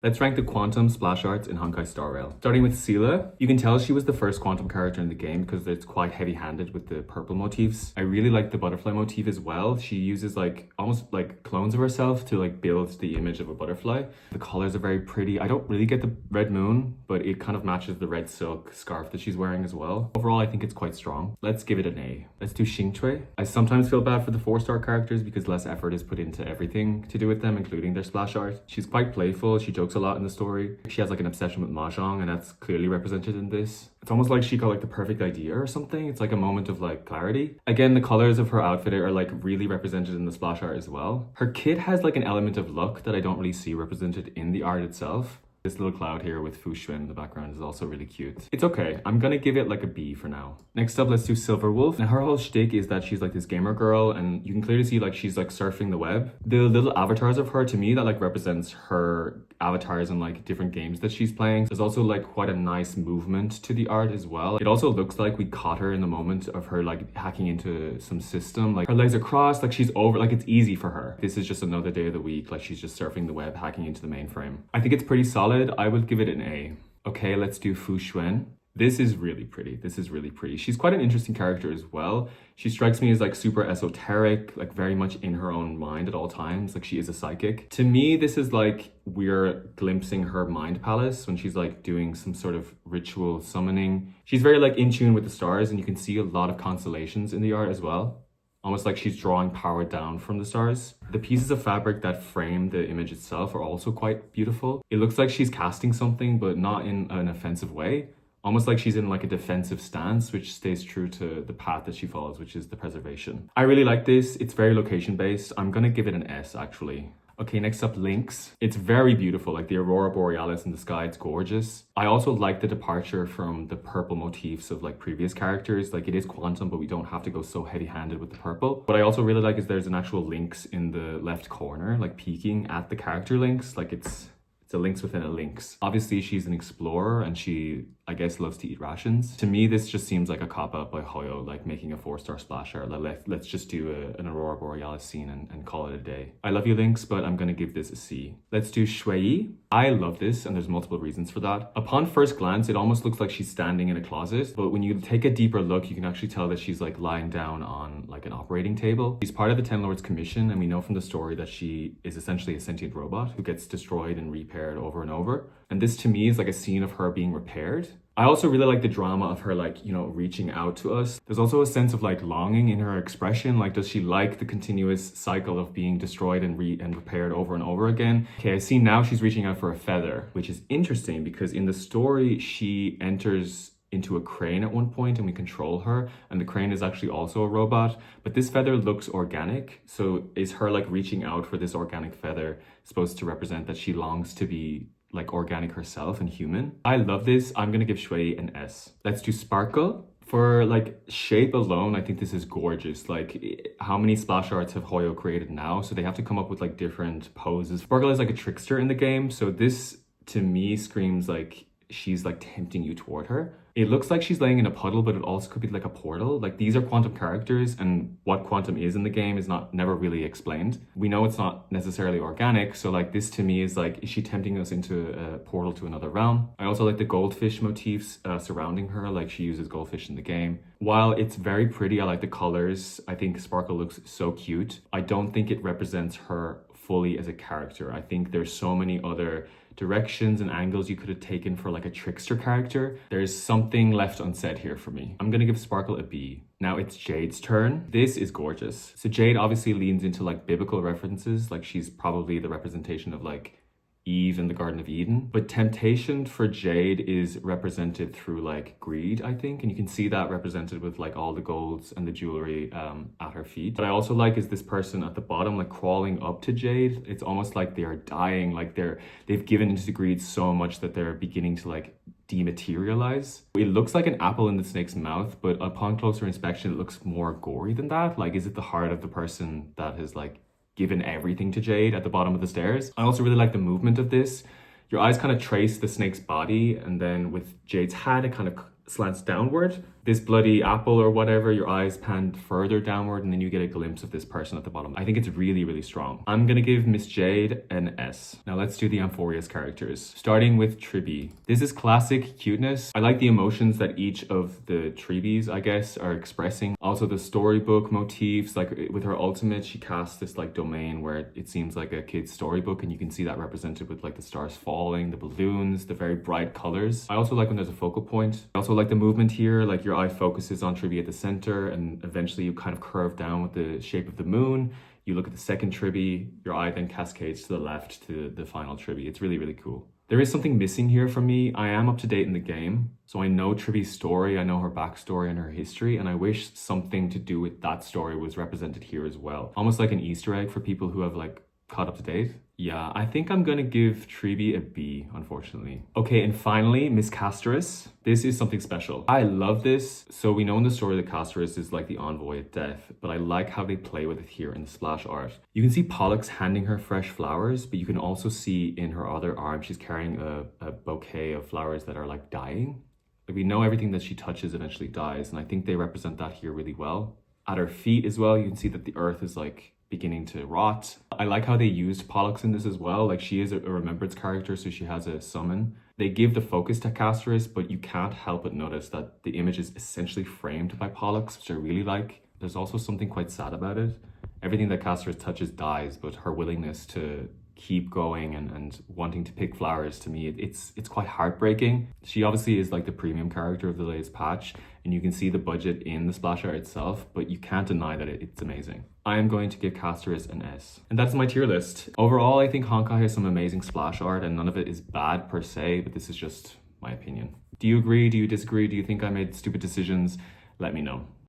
Let's rank the quantum splash arts in Honkai Star Rail. Starting with Seela, you can tell she was the first quantum character in the game because it's quite heavy-handed with the purple motifs. I really like the butterfly motif as well. She uses like almost like clones of herself to like build the image of a butterfly. The colors are very pretty. I don't really get the red moon, but it kind of matches the red silk scarf that she's wearing as well. Overall, I think it's quite strong. Let's give it an A. Let's do Xingchui. I sometimes feel bad for the 4-star characters because less effort is put into everything to do with them, including their splash art. She's quite playful. She jokes a lot in the story. She has like an obsession with mahjong, and that's clearly represented in this. It's almost like she got like the perfect idea or something. It's like a moment of like clarity. Again, the colors of her outfit are like really represented in the splash art as well. Her kit has like an element of luck that I don't really see represented in the art itself. This little cloud here with Fu Xuan in the background is also really cute. It's okay. I'm gonna give it like a B for now. Next up, let's do Silver Wolf. Now her whole shtick is that she's like this gamer girl, and you can clearly see like she's like surfing the web. The little avatars of her, to me, that like represents her avatars in like different games that she's playing. There's also like quite a nice movement to the art as well. It also looks like we caught her in the moment of her like hacking into some system. Like her legs are crossed, like she's over, like it's easy for her. This is just another day of the week, like she's just surfing the web, hacking into the mainframe. I think it's pretty solid. I would give it an A. Okay, let's do Fu Xuan. This is really pretty. This is really pretty. She's quite an interesting character as well. She strikes me as like super esoteric, like very much in her own mind at all times. Like she is a psychic. To me, this is like we're glimpsing her mind palace when she's like doing some sort of ritual summoning. She's very like in tune with the stars, and you can see a lot of constellations in the art as well. Almost like she's drawing power down from the stars. The pieces of fabric that frame the image itself are also quite beautiful. It looks like she's casting something, but not in an offensive way. Almost like she's in like a defensive stance, which stays true to the path that she follows, which is the preservation. I really like this. It's very location based. I'm gonna give it an S actually. Okay, next up, Lynx. It's very beautiful, like the Aurora Borealis in the sky, it's gorgeous. I also like the departure from the purple motifs of like previous characters. Like it is quantum, but we don't have to go so heavy-handed with the purple. What I also really like is there's an actual Lynx in the left corner, like peeking at the character Lynx. Like it's a lynx within a lynx. Obviously, she's an explorer and she, I guess, loves to eat rations. To me, this just seems like a cop-out by Hoyo, like making a 4-star splash art. Let's just do an Aurora Borealis scene and call it a day. I love you, Lynx, but I'm gonna give this a C. Let's do Shui. I love this, and there's multiple reasons for that. Upon first glance, it almost looks like she's standing in a closet, but when you take a deeper look, you can actually tell that she's like lying down on like an operating table. She's part of the Ten Lords Commission, and we know from the story that she is essentially a sentient robot who gets destroyed and repaired over and over. And this to me is like a scene of her being repaired. I also really like the drama of her, like, you know, reaching out to us. There's also a sense of like longing in her expression. Like, does she like the continuous cycle of being destroyed and repaired over and over again? Okay, I see now she's reaching out for a feather, which is interesting because in the story, she enters into a crane at one point and we control her, and the crane is actually also a robot, but this feather looks organic. So is her like reaching out for this organic feather supposed to represent that she longs to be like organic herself and human? I love this. I'm gonna give Shui an S. Let's do Sparkle. For like shape alone, I think this is gorgeous. Like how many splash arts have Hoyo created now? So they have to come up with like different poses. Sparkle is like a trickster in the game. So this to me screams like she's like tempting you toward her. It looks like she's laying in a puddle, but it also could be like a portal. Like these are quantum characters, and what quantum is in the game is never really explained. We know it's not necessarily organic, so like this to me is like, is she tempting us into a portal to another realm? I also like the goldfish motifs surrounding her, like she uses goldfish in the game. While it's very pretty, I like the colors. I think Sparkle looks so cute. I don't think it represents her fully as a character. I think there's so many other directions and angles you could have taken for like a trickster character. There's something left unsaid here for me. I'm gonna give Sparkle a B. Now it's Jade's turn. This is gorgeous. So Jade obviously leans into like biblical references, like she's probably the representation of like Eve in the Garden of Eden. But temptation for Jade is represented through like greed, I think. And you can see that represented with like all the golds and the jewelry at her feet. But I also like is this person at the bottom like crawling up to Jade. It's almost like they are dying, like they've given into greed so much that they're beginning to like dematerialize. It looks like an apple in the snake's mouth, but upon closer inspection, it looks more gory than that. Like, is it the heart of the person that has like given everything to Jade at the bottom of the stairs? I also really like the movement of this. Your eyes kind of trace the snake's body, and then with Jade's hat, it kind of slants downward. This bloody apple or whatever, your eyes pan further downward and then you get a glimpse of this person at the bottom. I think it's really, really strong. I'm gonna give Miss Jade an S. Now let's do the Amphorius characters. Starting with Tribi. This is classic cuteness. I like the emotions that each of the Tribis, I guess, are expressing. Also the storybook motifs, like with her ultimate, she casts this like domain where it seems like a kid's storybook, and you can see that represented with like the stars falling, the balloons, the very bright colors. I also like when there's a focal point. I also like the movement here, like your eye focuses on Tribi at the center and eventually you kind of curve down with the shape of the moon. You look at the second Tribi, your eye then cascades to the left to the final Tribi. It's really, really cool. There is something missing here for me. I am up to date in the game, so I know Tribi's story, I know her backstory and her history, and I wish something to do with that story was represented here as well. Almost like an Easter egg for people who have like caught up to date. Yeah, I think I'm gonna give Tribi a B, unfortunately. Okay, and finally, Miss Casterus. This is something special. I love this. So we know in the story that Casterus is like the envoy of death, but I like how they play with it here in the splash art. You can see Pollux handing her fresh flowers, but you can also see in her other arm, she's carrying a bouquet of flowers that are like dying. Like we know everything that she touches eventually dies, and I think they represent that here really well. At her feet as well, you can see that the earth is like beginning to rot. I like how they used Pollux in this as well. Like she is a remembrance character, so she has a summon. They give the focus to Casterus, but you can't help but notice that the image is essentially framed by Pollux, which I really like. There's also something quite sad about it. Everything that Casterus touches dies, but her willingness to keep going and wanting to pick flowers, to me, it's quite heartbreaking. She obviously is like the premium character of the latest patch, and you can see the budget in the splash art itself, but you can't deny that it's amazing. I am going to give Casterus an S. And that's my tier list. Overall, I think Honkai has some amazing splash art, and none of it is bad per se, but this is just my opinion. Do you agree? Do you disagree? Do you think I made stupid decisions? Let me know.